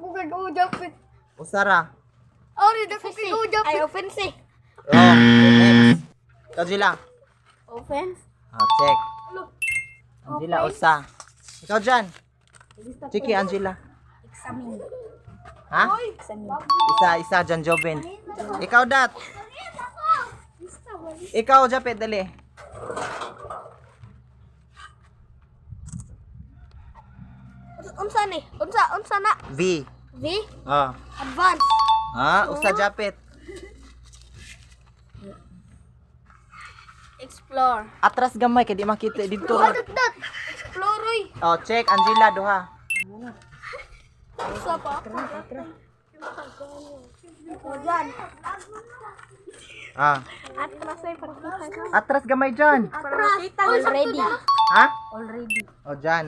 Dako kay go Japet. Usara. Ari dako kay go Japet. Ay, offense eh. Wrong. Next. Angela. Offense? Check. Angela, usa. Ikaw dyan. Chiki, Angela. Examine. Ha? Examine. Isa dyan, Joven. Ikaw, Dat. Ikaw, Japet, dali. Unsa ni? Unsa na? V. V? Oh. Advance. Usa, Japet. Explore. Atras gamay, kaya di makita dito. Dat. Explore, oy. Check, Angela, duha. Unsa pa? O, dyan. Atras ay pakita. Atras gamay dyan. Atras. Already. Ha? Already. Dyan.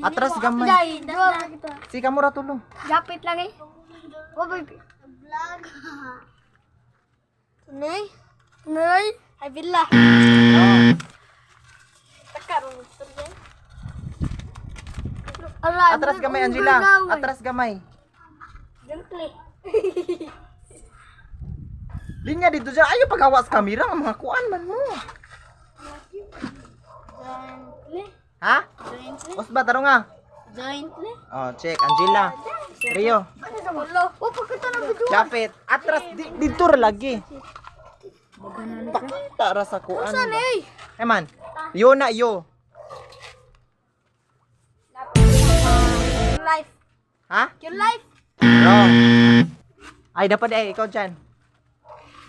Atras gamay. Dai, dua kita. Si kamu ratulo. Japet lang eh. Oy, Vlog. Tunay? nay. Ay, bila. Oh. Takarong gusto dyan. Ala. Atras gamay, Angela. Atras gamay. Gently. Linya dito dyan. Ayaw paghawa sa kamera. Mga kuan man mo. Gently. Ha? Gently. Osba, taro nga. Gently. Check. Angela. Rio. Ulo. Oh, pagkita na video. Japet. Atras. Dito ra lagi. Pakita ra sa kuan. Saan eh? Man. Yo na yo. Your life. Ha? Your life. Wrong. Ay, dapat ikaw dyan.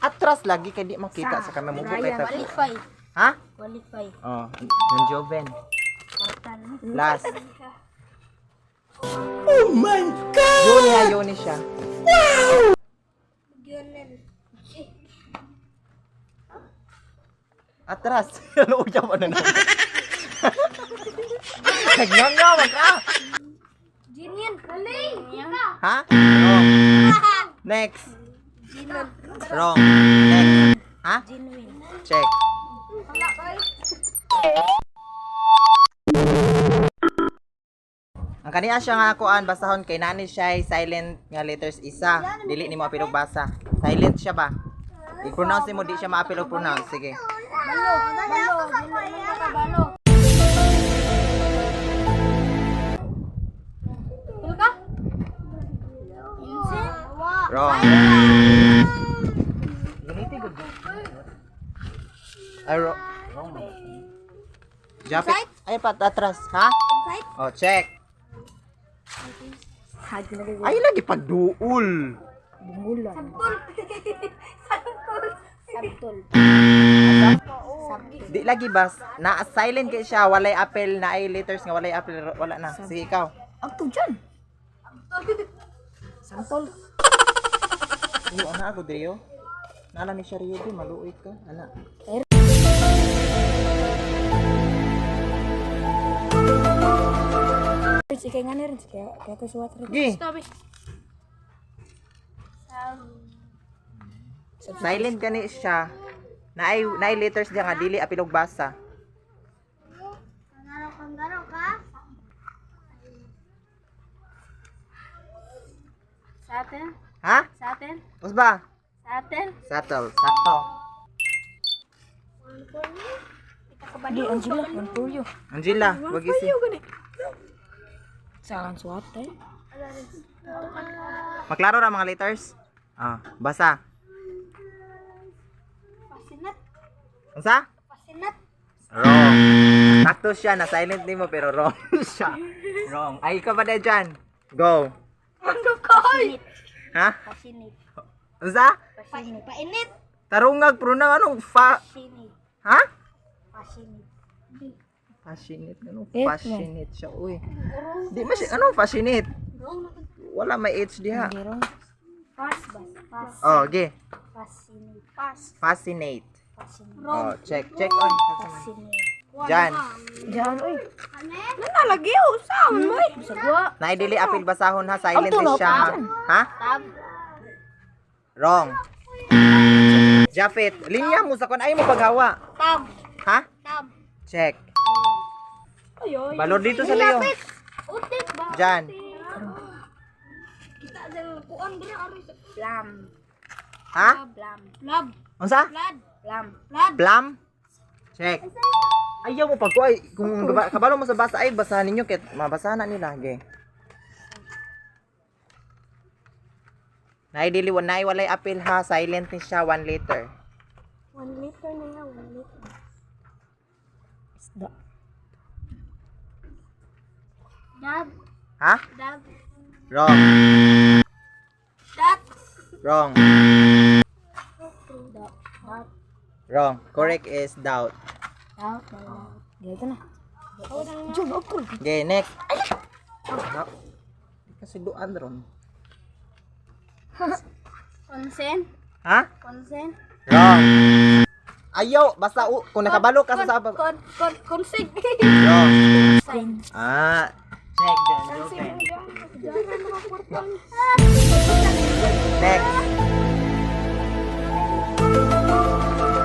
Atras lagi kaya di makita sa kamera mo. Qualify. Ha? Qualify. Yung Joven. Kortan. Last. Oh my God! Yoni siya. Ganun. Atras. Ano uya mo na naman? Nagngangawa ka. Jinian. Galing. Ha? Wrong. Next. Jinan. Wrong. Next. Ha? Genuine. Check. Ang kaniya siya nga kuan basahon kay nani siya silent nga letters isa. Dili nimo apilog basa. Silent siya ba? I-pronounce mo di siya maapilog pronounce. Sige. Balo. Jinan ka balo. Pil ka? Inse? Wrong. Ay, wrong. Japit. Ay, atras. Ha? Inside? Check. Ay, lagi pagduul. Bungulan. Sabtol. Di lagi bas. Na silent kay siya, walay apel na ay letters nga walay apel wala na. Sige ikaw. Agto dyan. Santol. Iyo ana ako Rio. Nala ni siya Rio di maluoy ka. Ana. Sige nga rin. Kaya ko suwat rin. Gi. Stop. Silent gani siya. Na ay letters diya nga dili apilog basa. Kanggaro ka? Sa atin? Ha? Sa atin? Usba? Sa atin? Settle. Sakto. Di, Angela. One for you. Angela, wag isi. Saan suwat eh? Maklaro ra mga letters? Basa. Pasinat. Unsa? Pasinat. Wrong. Sakto siya, na silent nimo pero wrong siya. Wrong. Ay, ikaw ba na dyan? Go. Ano ka? Pasinit. Ha? Pasinit. Unsa? Pasinit. Painit. Tarungag pronouns anong Pasinit. Ha? Pasinit. Passionate. Anong passionate siya? Uy. Di ba siya? Anong passionate? Wala may H diha. Pas. Pas. Okay. Pasinit. Pas. Fascinate. Pasinit. Check. Check on. Pasinit. Diyan. Diyan, uy. Nanalagi ho. Saan mo eh? Sagwa. Naidili apil basahon ha. Silent Ang tulog siya ha. ka. Ha? Tab. Wrong. Jafet. Linya mo sa kon. Ayaw mo paghawa. Tab. Ha? Tab. Check. Ayoy. Balor dito sa Leo. Utik ba? Diyan. Blam. Ha? Blam. Blob. Unsa? Blood. Blam. Blood. Plum? Check. Ayaw mo pagkuhay. Kung kabalo mo sa basa ay basahan ninyo kaya mabasa na nila. Okay. Naidili walay apil ha. Silent ni siya 1 liter. 1 liter na nga. 1 liter. Isda. Dab. Ha? Dab. Wrong. Dat. Wrong. Wrong. Correct is doubt. Dito na. Okay, next. Kasi doan ron. Konsen. Ha? Konsen. Wrong. Ayaw, basta kung nakabalo ka sa Konsig. Wrong. Sign. Ah, check then. Okay. Next.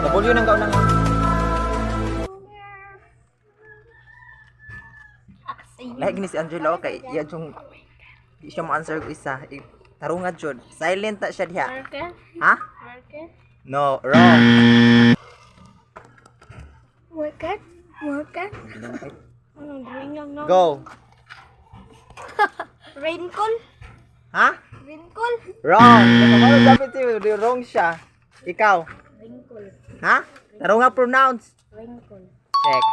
W nang gaunang. Like ni si Angelo kay iya yung di siya mo answer ko isa. Tarungan jud. Silent na siya diha. Marker. Ha? Marker. No, wrong. Marker. Marker. Anong drawing lang no? Go. Raincoat. Ha? Raincoat. Wrong. Nakabalo dapat yung wrong siya. Ikaw. Raincoat. Ha? Tarungan pronounce. Raincoat. Check.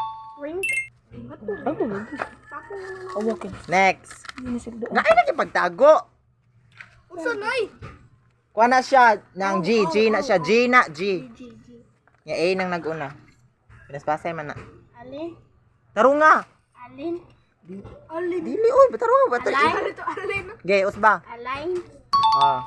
Next. Nga ay nagipagtago. Usan ay. Kuha na siya ng G. G na siya. G na. G. Nga A nang nag-una. Pinaspasay man na. Alin. Tarunga. Alin. Dili. Uy, batarunga. Alin. Ito alin. Gay, usba. Alin. Ah.